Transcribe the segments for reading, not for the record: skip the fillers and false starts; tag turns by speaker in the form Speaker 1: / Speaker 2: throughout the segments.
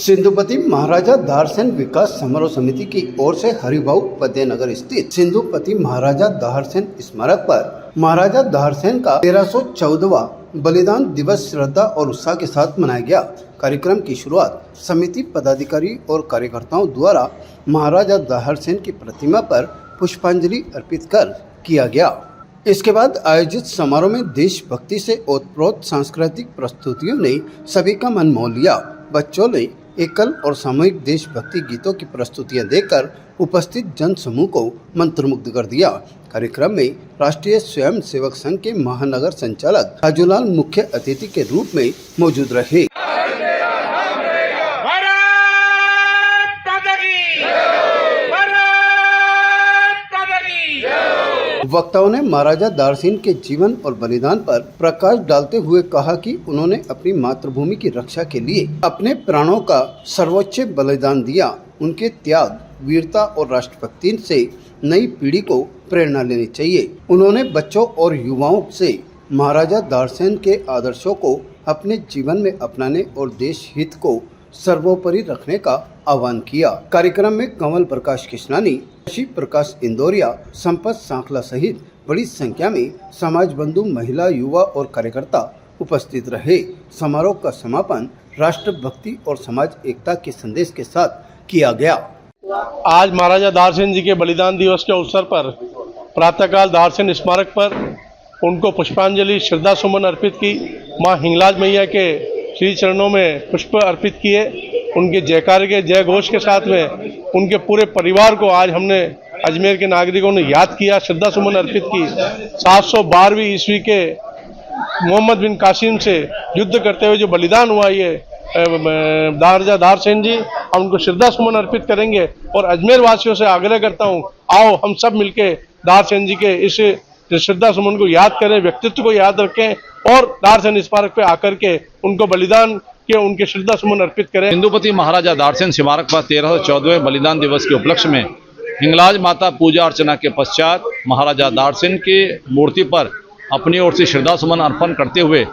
Speaker 1: सिंधुपति महाराजा दाहरसेन विकास समारोह समिति की ओर से हरिभाऊ फतेहनगर स्थित सिंधुपति महाराजा दाहरसेन स्मारक पर महाराजा दाहरसेन का 1314वां बलिदान दिवस श्रद्धा और उत्साह के साथ मनाया गया। कार्यक्रम की शुरुआत समिति पदाधिकारी और कार्यकर्ताओं द्वारा महाराजा दाहरसेन की प्रतिमा पर पुष्पांजलि अर्पित कर किया गया। इसके बाद आयोजित समारोह में देशभक्ति से ओतप्रोत सांस्कृतिक प्रस्तुतियों ने सभी का मन मोह लिया। बच्चों ने एकल और सामूहिक देशभक्ति गीतों की प्रस्तुतियां देकर उपस्थित जन समूह को मंत्रमुग्ध कर दिया। कार्यक्रम में राष्ट्रीय स्वयं सेवक संघ के महानगर संचालक राजूलाल मुख्य अतिथि के रूप में मौजूद रहे। वक्ताओं ने महाराजा दाहरसेन के जीवन और बलिदान पर प्रकाश डालते हुए कहा कि उन्होंने अपनी मातृभूमि की रक्षा के लिए अपने प्राणों का सर्वोच्च बलिदान दिया। उनके त्याग, वीरता और राष्ट्रभक्ति से नई पीढ़ी को प्रेरणा लेनी चाहिए। उन्होंने बच्चों और युवाओं से महाराजा दाहरसेन के आदर्शों को अपने जीवन में अपनाने और देश हित को सर्वोपरि रखने का आह्वान किया। कार्यक्रम में कंवल प्रकाश कृष्णानी, शशि प्रकाश इंदौरिया, संपत सांखला सहित बड़ी संख्या में समाज बंधु, महिला, युवा और कार्यकर्ता उपस्थित रहे। समारोह का समापन राष्ट्रभक्ति और समाज एकता के संदेश के साथ किया गया।
Speaker 2: आज महाराजा दाहरसेन जी के बलिदान दिवस के अवसर पर प्रातःकाल दाहरसेन स्मारक पर उनको पुष्पांजलि श्रद्धा सुमन अर्पित की। मां हिंगलाज मैया के श्री चरणों में पुष्प अर्पित किए। उनके जयकार के जय घोष के साथ में उनके पूरे परिवार को आज हमने अजमेर के नागरिकों ने याद किया, श्रद्धा सुमन अर्पित की। 712वीं ईस्वी के मोहम्मद बिन कासिम से युद्ध करते हुए जो बलिदान हुआ, ये महाराजा दाहरसेन जी, हम उनको श्रद्धा सुमन अर्पित करेंगे। और अजमेर वासियों से आग्रह करता हूँ, आओ हम सब मिलके दाहरसेन जी के इस श्रद्धा सुमन को याद करें, व्यक्तित्व को याद रखें और दाहरसेन स्मारक पे आकर के उनको बलिदान के उनके श्रद्धा सुमन अर्पित करें।
Speaker 3: सिंधुपति महाराजा दाहरसेन स्मारक पर 1314वें बलिदान दिवस के उपलक्ष्य में हिंगलाज माता पूजा अर्चना के पश्चात महाराजा दाहरसेन की मूर्ति पर अपनी ओर से श्रद्धा सुमन अर्पण करते हुए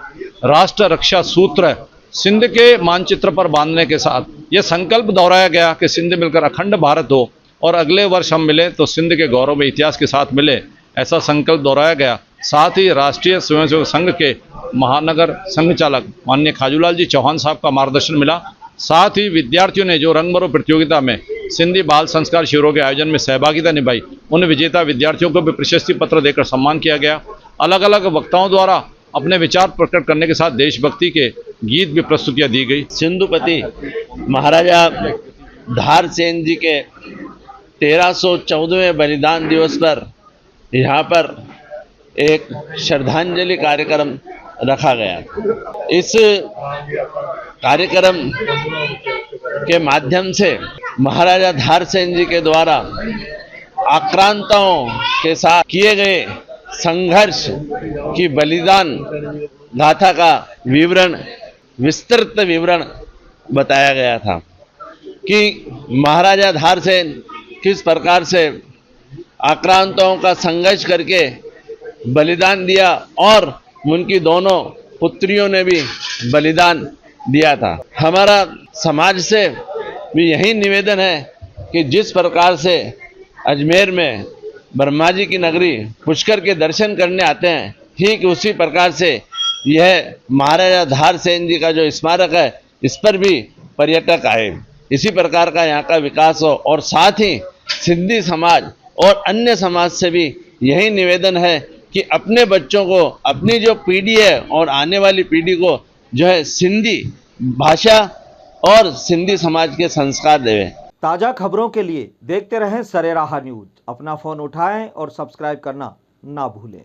Speaker 3: राष्ट्र रक्षा सूत्र सिंध के मानचित्र पर बांधने के साथ यह संकल्प दोहराया गया कि सिंध मिलकर अखंड भारत हो और अगले वर्ष हम मिले तो सिंध के गौरव में इतिहास के साथ मिले, ऐसा संकल्प दोहराया गया। साथ ही राष्ट्रीय स्वयंसेवक संघ के महानगर संघ चालक माननीय खाजूलाल जी चौहान साहब का मार्गदर्शन मिला। साथ ही विद्यार्थियों ने जो रंगमरो प्रतियोगिता में सिंधी बाल संस्कार शिविरों के आयोजन में सहभागिता निभाई, उन विजेता विद्यार्थियों को भी प्रशस्ति पत्र देकर सम्मान किया गया। अलग अलग वक्ताओं द्वारा अपने विचार प्रकट करने के साथ देशभक्ति के गीत भी प्रस्तुतियाँ दी गई।
Speaker 4: सिंधुपति महाराजा दाहरसेन जी के 1314वें बलिदान दिवस पर यहाँ पर एक श्रद्धांजलि कार्यक्रम रखा गया। इस कार्यक्रम के माध्यम से महाराजा दाहरसेन जी के द्वारा आक्रांताओं के साथ किए गए संघर्ष की बलिदान गाथा का विस्तृत विवरण बताया गया था कि महाराजा दाहरसेन किस प्रकार से आक्रांताओं का संघर्ष करके बलिदान दिया और उनकी दोनों पुत्रियों ने भी बलिदान दिया था। हमारा समाज से भी यही निवेदन है कि जिस प्रकार से अजमेर में ब्रह्मा जी की नगरी पुष्कर के दर्शन करने आते हैं, ठीक उसी प्रकार से यह महाराजा दाहरसेन जी का जो स्मारक है, इस पर भी पर्यटक आए, इसी प्रकार का यहाँ का विकास हो। और साथ ही सिंधी समाज और अन्य समाज से भी यही निवेदन है कि अपने बच्चों को, अपनी जो पीढ़ी है और आने वाली पीढ़ी को जो है सिंधी भाषा और सिंधी समाज के संस्कार देवें।
Speaker 5: ताज़ा खबरों के लिए देखते रहें सरेराह न्यूज़। अपना फ़ोन उठाएं और सब्सक्राइब करना ना भूलें।